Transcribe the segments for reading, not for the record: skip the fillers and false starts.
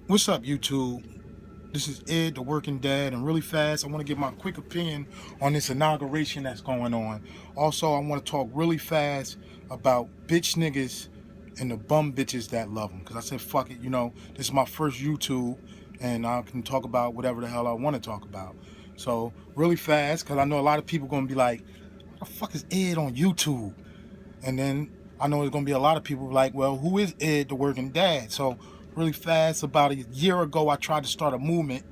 What's up, YouTube? This is Ed, the working dad, and really fast, I want to give my quick opinion on this inauguration that's going on. Also, I want to talk really fast about bitch niggas and the bum bitches that love them. Because I said, fuck it, this is my first YouTube, and I can talk about whatever the hell I want to talk about. So, really fast, because I know a lot of people going to be like, what the fuck is Ed on YouTube? And then I know there's going to be a lot of people like, well, who is Ed, the working dad? So really fast, about a year ago, I tried to start a movement,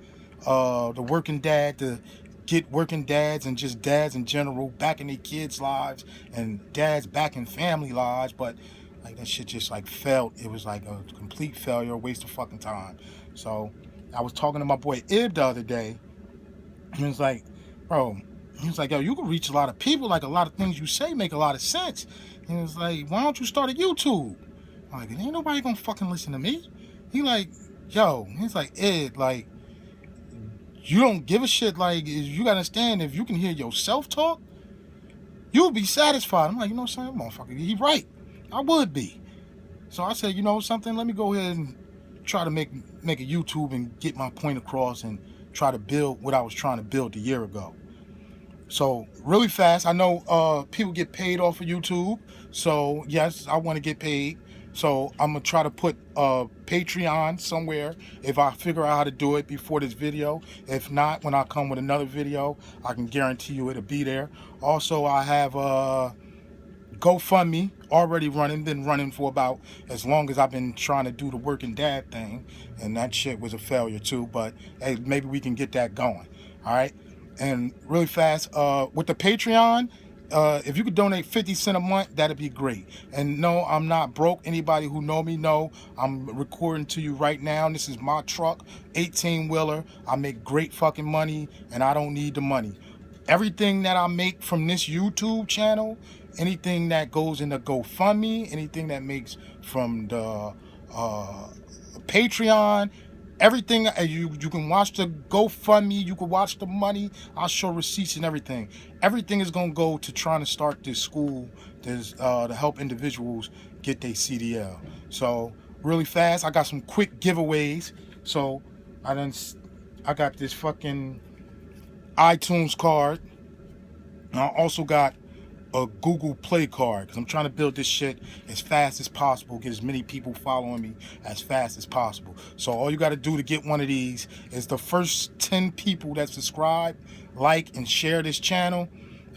the working dad, to get working dads and just dads in general back in their kids' lives and dads back in family lives. But like that shit just like failed. It was like a complete failure, a waste of fucking time. So I was talking to my boy Ib the other day. He was like, bro, he was like, yo, you can reach a lot of people. Like, a lot of things you say make a lot of sense. He was like, why don't you start a YouTube? I'm like, ain't nobody gonna fucking listen to me. He like, yo, he's like, Ed, like, you don't give a shit. Like, you gotta understand, if you can hear yourself talk, you'll be satisfied. I'm like, you know what I'm saying, motherfucker, he right. I would be. So I said, you know something, let me go ahead and try to make a YouTube and get my point across and try to build what I was trying to build a year ago. So really fast, I know people get paid off of YouTube. So yes, I want to get paid. So I'm gonna try to put Patreon somewhere if I figure out how to do it before this video. If not, when I come with another video, I can guarantee you it'll be there. Also, I have GoFundMe already running, been running for about as long as I've been trying to do the working dad thing, and that shit was a failure too, but hey, maybe we can get that going. All right. And really fast, with the Patreon, if you could donate 50 cents a month, that'd be great. And no, I'm not broke. Anybody who know me know I'm recording to you right now. This is my truck, 18-wheeler. I make great fucking money, and I don't need the money. Everything that I make from this YouTube channel, anything that goes in the GoFundMe, anything that makes from the Patreon, everything, you can watch the GoFundMe, you can watch the money, I'll show receipts and everything. Everything is going to go to trying to start this school to help individuals get their CDL. So really fast, I got some quick giveaways. So I got this fucking iTunes card. And I also got a Google Play card, because I'm trying to build this shit as fast as possible, get as many people following me as fast as possible. So all you got to do to get one of these is the first 10 people that subscribe, like, and share this channel,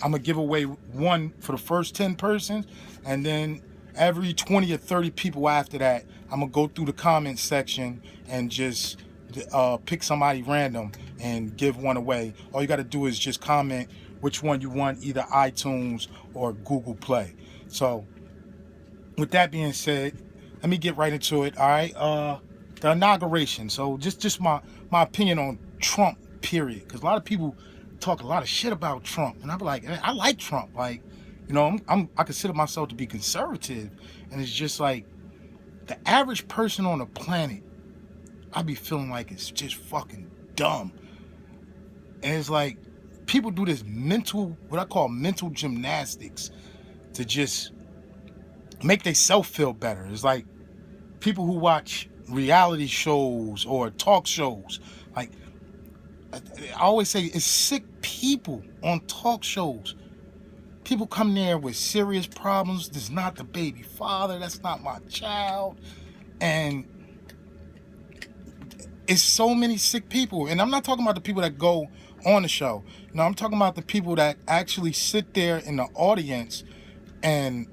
I'm gonna give away one for the first 10 persons, and then every 20 or 30 people after that, I'm gonna go through the comment section and just pick somebody random and give one away. All you got to do is just comment which one you want, either iTunes or Google Play. So with that being said, let me get right into it. All right, the inauguration. So just my opinion on Trump, period, because a lot of people talk a lot of shit about Trump, and I'm like, I like Trump. Like, I consider myself to be conservative, and it's just like the average person on the planet, I be feeling like it's just fucking dumb. And it's like, people do this what I call mental gymnastics to just make themselves feel better. It's like people who watch reality shows or talk shows. Like, I always say, it's sick people on talk shows. People come there with serious problems. This is not the baby father. That's not my child. And it's so many sick people. And I'm not talking about the people that go on the show. No, I'm talking about the people that actually sit there in the audience and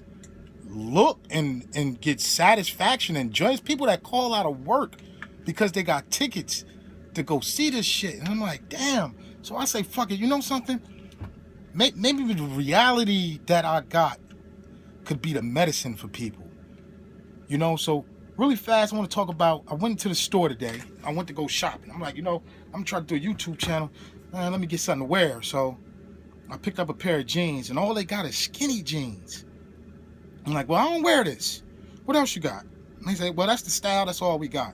look and get satisfaction and joy. People that call out of work because they got tickets to go see this shit. And I'm like, damn. So I say, fuck it. You know something? Maybe the reality that I got could be the medicine for people. So really fast, I want to talk about, I went to the store today. I went to go shopping. I'm like, I'm trying to do a YouTube channel. Man, let me get something to wear. So I picked up a pair of jeans, and all they got is skinny jeans. I'm like, well, I don't wear this. What else you got? And they say, well, that's the style. That's all we got.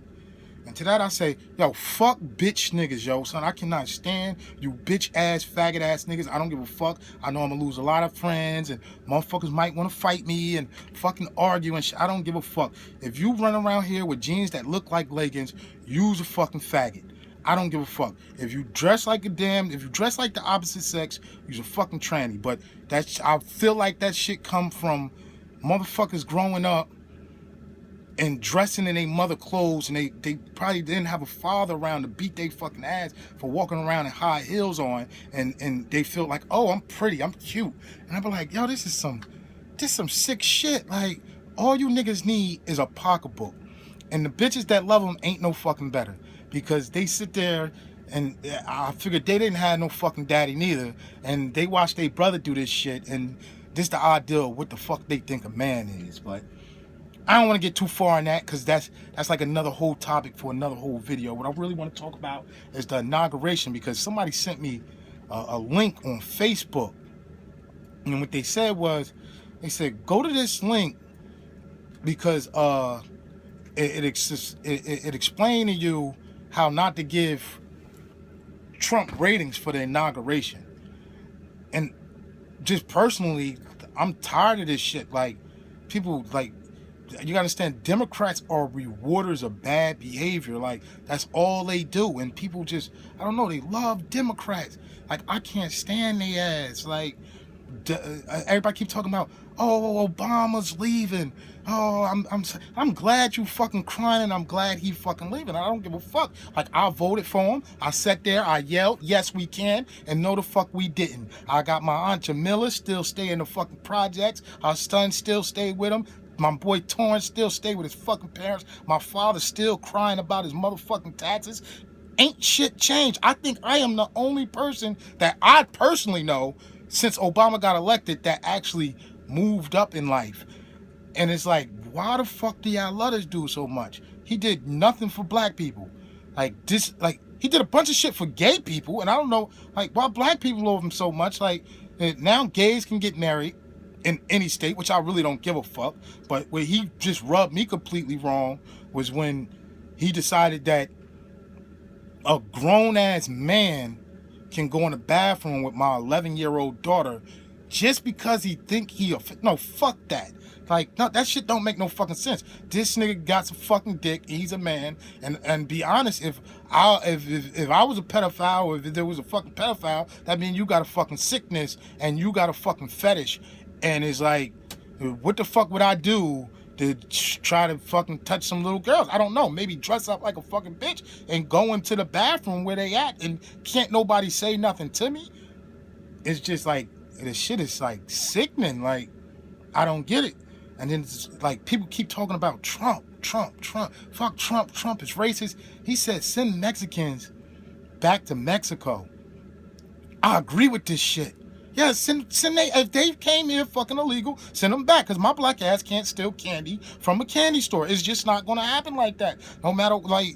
And to that I say, yo, fuck bitch niggas, yo, son. I cannot stand you bitch ass, faggot ass niggas. I don't give a fuck. I know I'm gonna lose a lot of friends and motherfuckers might want to fight me and fucking argue and shit. I don't give a fuck. If you run around here with jeans that look like leggings, you's a fucking faggot. I don't give a fuck. If you dress like if you dress like the opposite sex, you's a fucking tranny. But I feel like that shit come from motherfuckers growing up and dressing in their mother clothes, and they probably didn't have a father around to beat their fucking ass for walking around in high heels on, and they feel like, oh, I'm pretty, I'm cute. And I be like, yo, this is some sick shit. Like, all you niggas need is a pocketbook. And the bitches that love them ain't no fucking better, because they sit there and I figured they didn't have no fucking daddy neither, and they watch their brother do this shit, and this the ideal of what the fuck they think a man is. But I don't want to get too far on that, because that's like another whole topic for another whole video. What I really want to talk about is the inauguration, because somebody sent me a link on Facebook, and what they said was, they said, go to this link because it explained to you how not to give Trump ratings for the inauguration. And just personally, I'm tired of this shit. Like, people, like, you gotta understand, Democrats are rewarders of bad behavior. Like, that's all they do. And people just, I don't know, they love Democrats. Like, I can't stand their ass. Like, everybody keep talking about, oh, Obama's leaving. Oh, I'm glad you fucking crying, and I'm glad he fucking leaving. I don't give a fuck. Like, I voted for him. I sat there, I yelled, yes we can, and no the fuck we didn't. I got my Aunt Jamila still stay in the fucking projects. Our son still stay with him. My boy Torrance still stay with his fucking parents. My father still crying about his motherfucking taxes. Ain't shit changed. I think I am the only person that I personally know since Obama got elected that actually moved up in life. And it's like, why the fuck do y'all love this dude so much? He did nothing for black people. Like, this, like, he did a bunch of shit for gay people, and I don't know, like, why black people love him so much. Like, now gays can get married in any state, which I really don't give a fuck. But where he just rubbed me completely wrong was when he decided that a grown-ass man can go in the bathroom with my 11-year-old daughter just because he think no, fuck that. Like, no, that shit don't make no fucking sense. This nigga got some fucking dick, he's a man, and be honest, if I was a pedophile, or if there was a fucking pedophile, that means you got a fucking sickness and you got a fucking fetish. And it's like, what the fuck would I do to try to fucking touch some little girls? I don't know. Maybe dress up like a fucking bitch and go into the bathroom where they at, and can't nobody say nothing to me? It's just like, this shit is like sickening. Like, I don't get it. And then it's like, people keep talking about Trump. Fuck Trump. Trump is racist. He said send Mexicans back to Mexico. I agree with this shit. Yeah, send they, if they came here fucking illegal, send them back, because my black ass can't steal candy from a candy store. It's just not going to happen like that. No matter, like,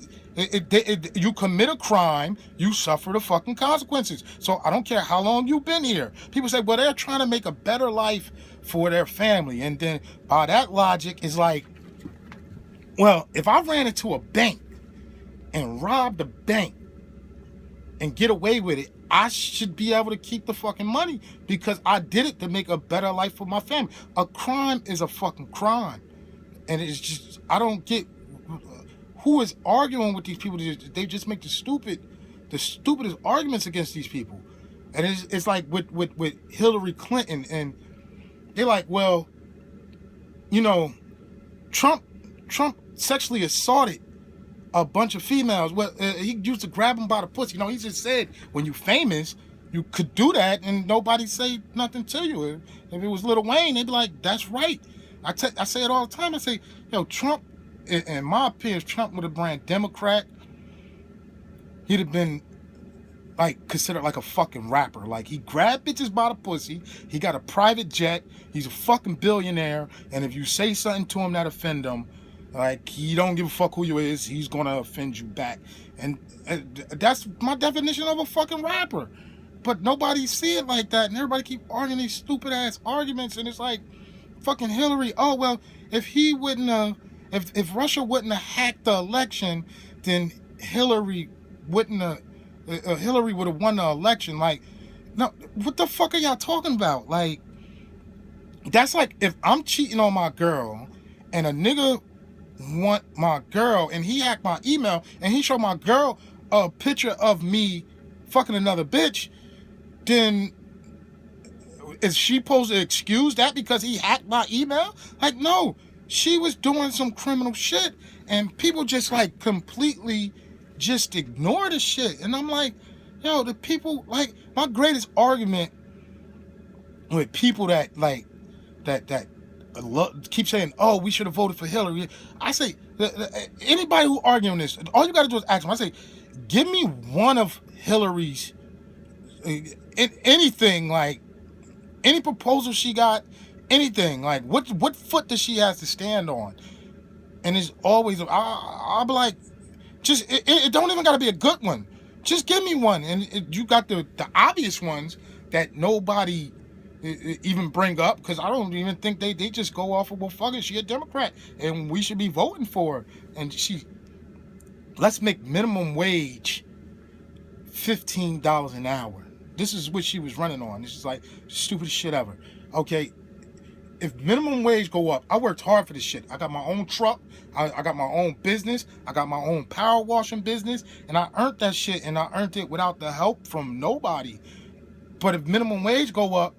you commit a crime, you suffer the fucking consequences. So I don't care how long you've been here. People say, well, they're trying to make a better life for their family. And then by that logic, is like, well, if I ran into a bank and robbed a bank and get away with it, I should be able to keep the fucking money because I did it to make a better life for my family. A crime is a fucking crime. And it's just, I don't get who is arguing with these people. They just make the stupidest arguments against these people. And it's like with Hillary Clinton, and they're like, well, you know, Trump sexually assaulted a bunch of females. Well, he used to grab them by the pussy. You know, he just said, when you famous, you could do that and nobody say nothing to you. If it was Lil Wayne, they'd be like, that's right. I say it all the time. I say, yo, Trump, in my opinion, Trump would have been Democrat, he'd have been like considered like a fucking rapper. Like, he grabbed bitches by the pussy, he got a private jet, he's a fucking billionaire, and if you say something to him that offend him, like, he don't give a fuck who you is, he's gonna offend you back. And that's my definition of a fucking rapper. But nobody see it like that, and everybody keep arguing these stupid ass arguments, and it's like, fucking Hillary, oh well, if he wouldn't if Russia wouldn't have hacked the election, then Hillary wouldn't have, Hillary would have won the election. Like, no, what the fuck are y'all talking about? Like, that's like if I'm cheating on my girl and a nigga want my girl and he hacked my email and he showed my girl a picture of me fucking another bitch, then is she supposed to excuse that because he hacked my email? Like, no, she was doing some criminal shit and people just like completely just ignore the shit. And I'm like, yo, the people, like, my greatest argument with people that like that keep saying, oh, we should have voted for Hillary. I say, anybody who arguing this, all you got to do is ask them. I say, give me one of Hillary's anything, like any proposal she got, anything, like what foot does she have to stand on? And it's always, I'll be like, just it don't even got to be a good one. Just give me one. And you got the obvious ones that nobody even bring up, because I don't even think they just go off of, well, fuck it, she a Democrat and we should be voting for her. And let's make minimum wage $15 an hour. This is what she was running on. This is like stupidest shit ever. Okay, if minimum wage go up, I worked hard for this shit. I got my own truck. I got my own business. I got my own power washing business. And I earned that shit, and I earned it without the help from nobody. But if minimum wage go up,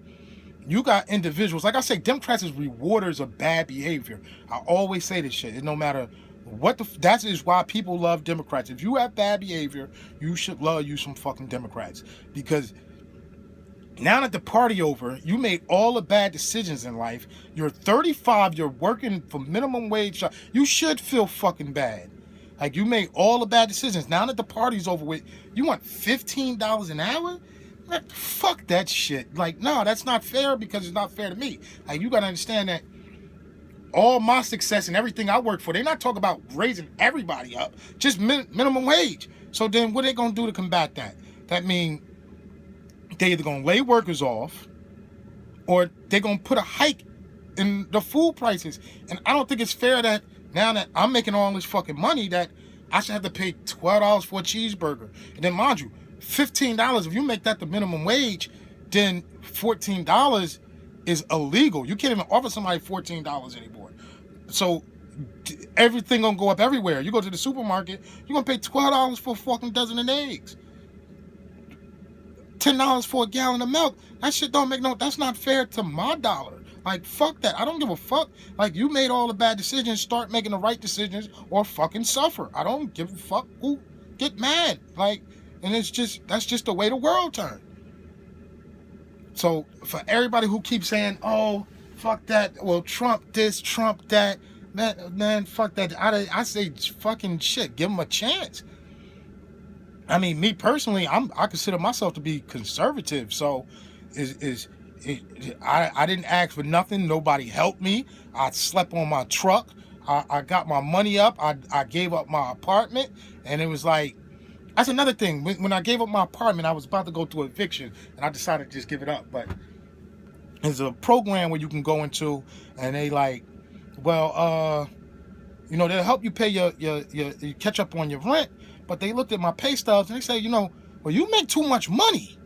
you got individuals. Like I say, Democrats is rewarders of bad behavior. I always say this shit. No matter what that is why people love Democrats. If you have bad behavior, you should love you some fucking Democrats. Because now that the party over, you made all the bad decisions in life. You're 35, you're working for minimum wage. You should feel fucking bad. Like, you made all the bad decisions. Now that the party's over with, you want $15 an hour? Like, fuck that shit. Like, no, that's not fair, because it's not fair to me. Like, you gotta understand that all my success and everything I work for, they're not talking about raising everybody up, just minimum wage. So then what are they gonna do to combat that? That means they either gonna lay workers off, or they're gonna put a hike in the food prices. And I don't think it's fair that now that I'm making all this fucking money, that I should have to pay $12 for a cheeseburger. And then mind you, $15, if you make that the minimum wage, then $14 is illegal. You can't even offer somebody $14 anymore. So everything gonna go up everywhere. You go to the supermarket, you're gonna pay $12 for a fucking dozen of eggs. $10 for a gallon of milk. That shit don't make that's not fair to my dollar. Like, fuck that. I don't give a fuck. Like, you made all the bad decisions, start making the right decisions, or fucking suffer. I don't give a fuck who get mad. Like, and that's just the way the world turned. So for everybody who keeps saying, oh, fuck that, well, Trump this, Trump that, man, fuck that. I say fucking shit, give him a chance. I mean, me personally, I consider myself to be conservative. So I didn't ask for nothing. Nobody helped me. I slept on my truck. I got my money up. I gave up my apartment. And it was like, that's another thing. When I gave up my apartment, I was about to go to eviction, and I decided to just give it up. But there's a program where you can go into, and they like, well, they'll help you pay your catch up on your rent. But they looked at my pay stubs and they say, well, you make too much money.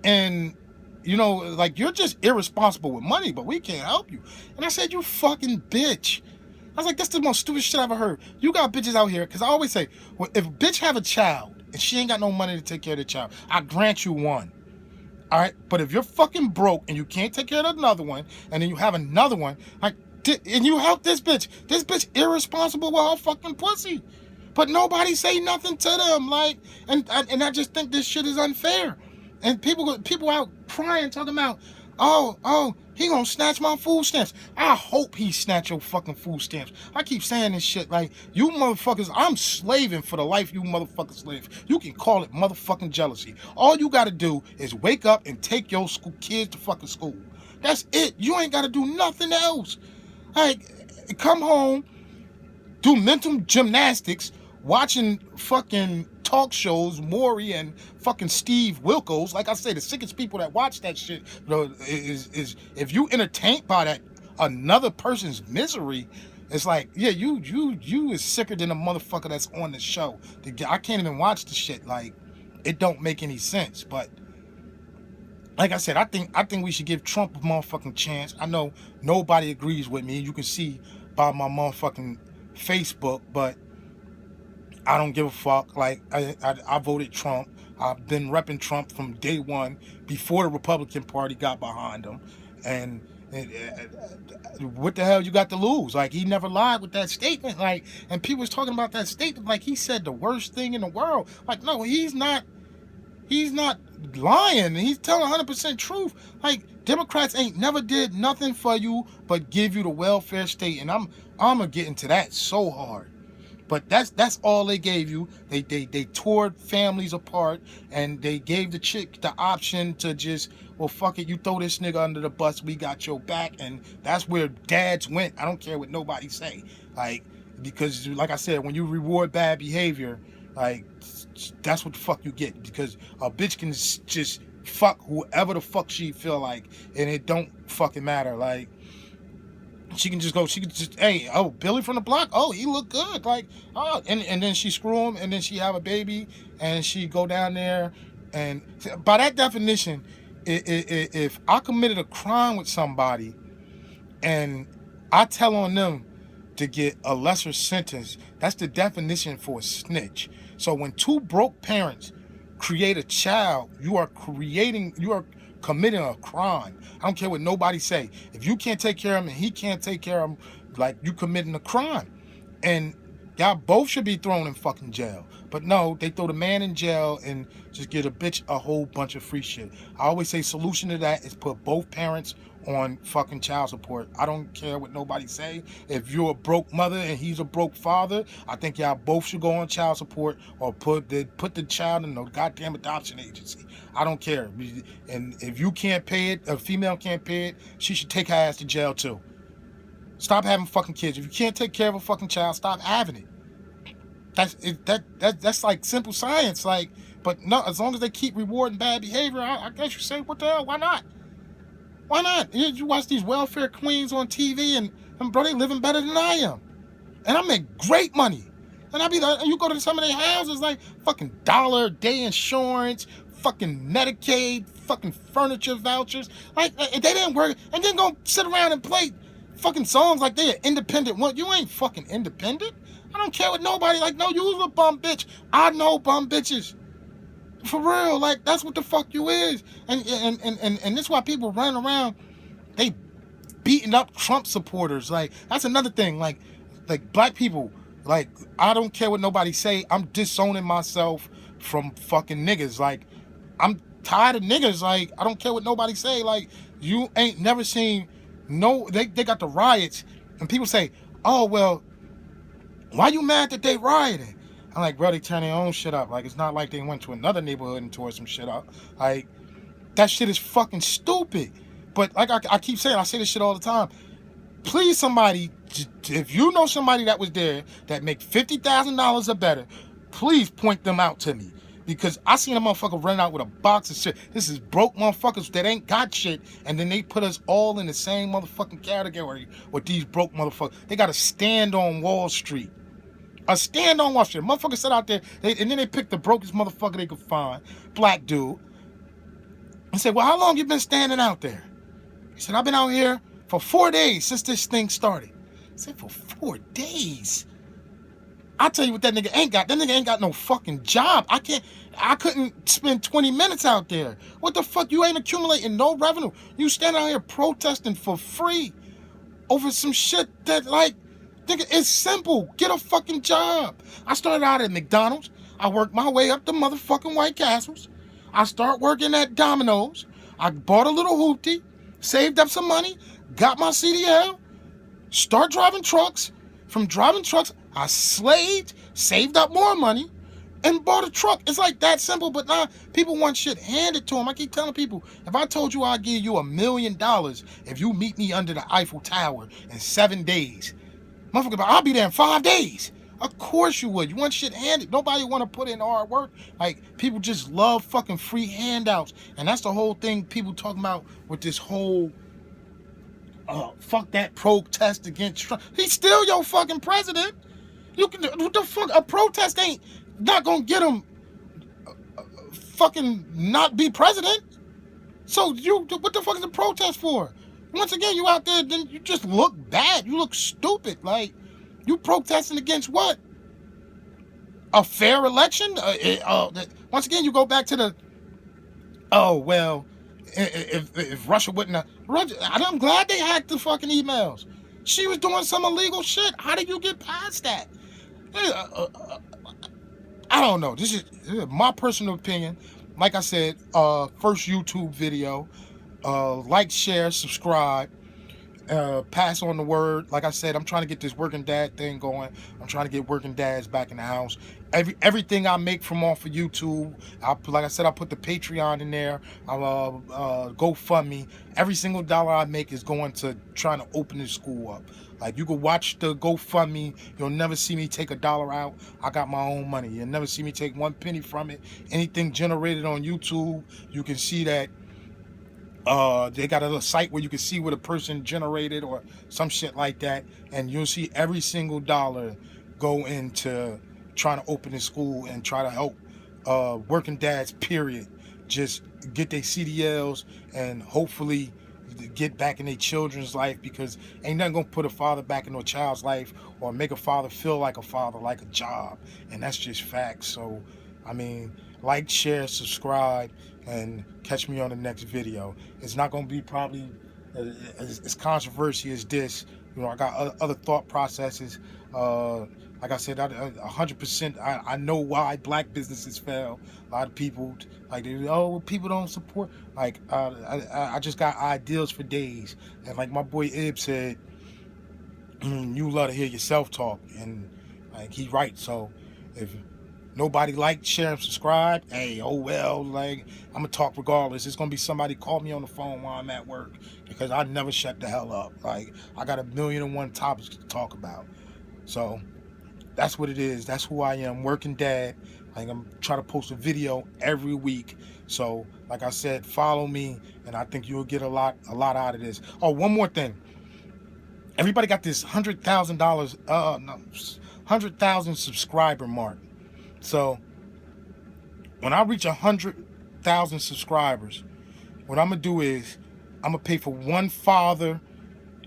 And, like, you're just irresponsible with money, but we can't help you. And I said, you fucking bitch. I was like, that's the most stupid shit I ever heard. You got bitches out here, because I always say, well, if a bitch have a child and she ain't got no money to take care of the child, I grant you one. All right? But if you're fucking broke and you can't take care of another one, and then you have another one, like, and you help this bitch irresponsible with her fucking pussy. But nobody say nothing to them, like, and I just think this shit is unfair. And people out crying, talking about, oh, he gonna snatch my food stamps. I hope he snatch your fucking food stamps. I keep saying this shit, like, you motherfuckers, I'm slaving for the life you motherfuckers live. You can call it motherfucking jealousy. All you gotta do is wake up and take your kids to fucking school. That's it. You ain't gotta do nothing else. Like, come home, do mental gymnastics, watching fucking talk shows, Maury and fucking Steve Wilkos. Like I say, the sickest people that watch that shit, is if you entertained by that another person's misery, It's like, yeah, you is sicker than the motherfucker that's on the show. I can't even watch the shit. Like, it don't make any sense. But like I said, I think we should give Trump a motherfucking chance. I know nobody agrees with me. You can see by my motherfucking Facebook, but I don't give a fuck. Like, I voted Trump. I've been repping Trump from day one, before the Republican Party got behind him. And what the hell you got to lose? Like, he never lied with that statement. Like, and people was talking about that statement like he said the worst thing in the world. Like, no, he's not lying. He's telling 100% truth. Like, Democrats ain't never did nothing for you but give you the welfare state. And I'm gonna get into that so hard. But that's all they gave you. They tore families apart, and they gave the chick the option to just, well, fuck it, you throw this nigga under the bus, we got your back. And that's where dads went. I don't care what nobody say. Like, because like I said, when you reward bad behavior, like, that's what the fuck you get. Because a bitch can just fuck whoever the fuck she feel like, and it don't fucking matter. Like, she can just, hey, oh, Billy from the block, oh, he look good, like, oh, and then she screw him, and then she have a baby, and she go down there, and by that definition, if I committed a crime with somebody, and I tell on them to get a lesser sentence, that's the definition for a snitch. So when two broke parents create a child, you are committing a crime. I don't care what nobody say. If you can't take care of him and he can't take care of him, like, you committing a crime. And y'all both should be thrown in fucking jail. But no, they throw the man in jail and just get a bitch a whole bunch of free shit. I always say solution to that is put both parents on fucking child support. I don't care what nobody say. If you're a broke mother and he's a broke father, I think y'all both should go on child support, or put the child in the goddamn adoption agency. I don't care. And if you can't pay it, a female can't pay it, she should take her ass to jail too. Stop having fucking kids. If you can't take care of a fucking child, stop having it. That's like simple science. Like, but no, as long as they keep rewarding bad behavior, I guess you say, what the hell? Why not? Why not? You watch these welfare queens on TV, and bro, they living better than I am, and I make great money. And I be like, you go to some of their houses, like fucking $1 a day insurance, fucking Medicaid, fucking furniture vouchers. Like, they didn't work, and then go sit around and play fucking songs like they're independent. What? You ain't fucking independent. I don't care what nobody, like, no, you's a bum bitch. I know bum bitches. For real, like, that's what the fuck you is. And that's why people run around, they beating up Trump supporters. Like, that's another thing. Like black people, like, I don't care what nobody say, I'm disowning myself from fucking niggas. Like, I'm tired of niggas. Like, I don't care what nobody say. Like, you ain't never seen they got the riots, and people say, oh, well, why you mad that they rioting? I'm like, bro, they turn their own shit up. Like, it's not like they went to another neighborhood and tore some shit up. Like, that shit is fucking stupid. But like I keep saying, I say this shit all the time. Please, somebody, if you know somebody that was there that make $50,000 or better, please point them out to me. Because I seen a motherfucker running out with a box of shit. This is broke motherfuckers that ain't got shit, and then they put us all in the same motherfucking category with these broke motherfuckers. They got to stand on Wall Street. A stand on Wall Street. Motherfucker sat out there, and then they picked the brokest motherfucker they could find, black dude, and said, well, how long you been standing out there? He said, I've been out here for 4 days since this thing started. I said, for 4 days? I'll tell you what that nigga ain't got. That nigga ain't got no fucking job. I couldn't spend 20 minutes out there. What the fuck? You ain't accumulating no revenue. You standing out here protesting for free over some shit that, like, nigga, it's simple. Get a fucking job. I started out at McDonald's. I worked my way up to motherfucking White Castles. I start working at Domino's. I bought a little hoopty, saved up some money, got my CDL, start driving trucks. From driving trucks, I slaved, saved up more money, and bought a truck. It's like that simple, but nah, people want shit handed to them. I keep telling people, if I told you I'd give you $1 million if you meet me under the Eiffel Tower in 7 days, motherfucker, I'll be there in 5 days. Of course you would. You want shit handed. Nobody want to put in hard work. Like, people just love fucking free handouts. And that's the whole thing people talking about with this whole fuck that protest against Trump. He's still your fucking president. You can, what the fuck? A protest ain't not gonna get him fucking not be president. So what the fuck is a protest for? Once again, you out there, then you just look bad. You look stupid. Like, you protesting against what? A fair election? Once again, you go back to the, oh, well, if Russia wouldn't have, I'm glad they hacked the fucking emails. She was doing some illegal shit. How did you get past that? I don't know. This is my personal opinion. Like I said, first YouTube video. Like, share, subscribe. Pass on the word. Like I said, I'm trying to get this working dad thing going. I'm trying to get working dads back in the house. Everything I make from off of YouTube, like I said, I put the Patreon in there. I'll GoFundMe. Every single dollar I make is going to trying to open this school up. Like, you can watch the GoFundMe. You'll never see me take $1 out. I got my own money. You'll never see me take 1 penny from it. Anything generated on YouTube, you can see that. They got a site where you can see what a person generated or some shit like that, and you'll see every single dollar go into trying to open the school and try to help working dads, period, just get their CDLs and hopefully get back in their children's life, because ain't nothing gonna put a father back into a child's life or make a father feel like a father, like a job, and that's just facts. So, I mean, like, share, subscribe, and catch me on the next video. It's not going to be probably as controversial as this. You know, I got other thought processes. Like I said, 100%. I know why black businesses fail. A lot of people, like, people don't support. Like, I just got ideals for days. And like my boy Ib said, you love to hear yourself talk. And like, he right. So if nobody like, share, and subscribe, hey, oh well, like, I'm gonna talk regardless. It's gonna be somebody call me on the phone while I'm at work, because I never shut the hell up. Like, I got 1,000,001 topics to talk about. So that's what it is. That's who I am, working dad. Like, I'm trying to post a video every week. So like I said, follow me, and I think you'll get a lot out of this. Oh, one more thing. Everybody got this $100,000 subscriber mark. So when I reach 100,000 subscribers, what I'm gonna do is I'm gonna pay for one father.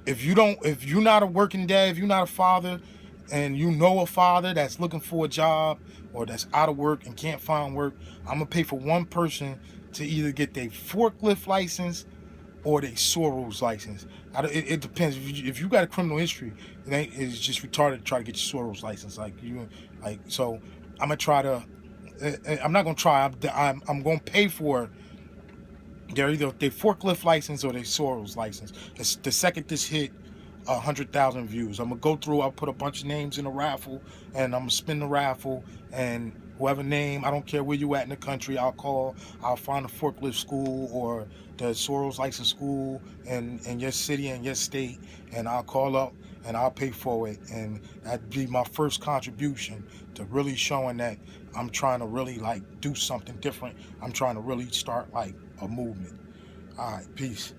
If you're not a working dad, if you're not a father, and you know a father that's looking for a job or that's out of work and can't find work, I'm gonna pay for one person to either get their forklift license or their Soros license. It depends. If you got a criminal history, it's just retarded to try to get your Soros license. So I'm gonna try to. I'm not gonna try. I'm gonna pay for either their forklift license or their Soros license. It's the second this hit 100,000 views, I'm gonna go through. I'll put a bunch of names in a raffle, and I'm gonna spin the raffle. And whoever name, I don't care where you at in the country, I'll call. I'll find a forklift school or the Soros license school in your city and your state, and I'll call up and I'll pay for it. And that'd be my first contribution to really showing that I'm trying to really, like, do something different. I'm trying to really start, like, a movement. All right, peace.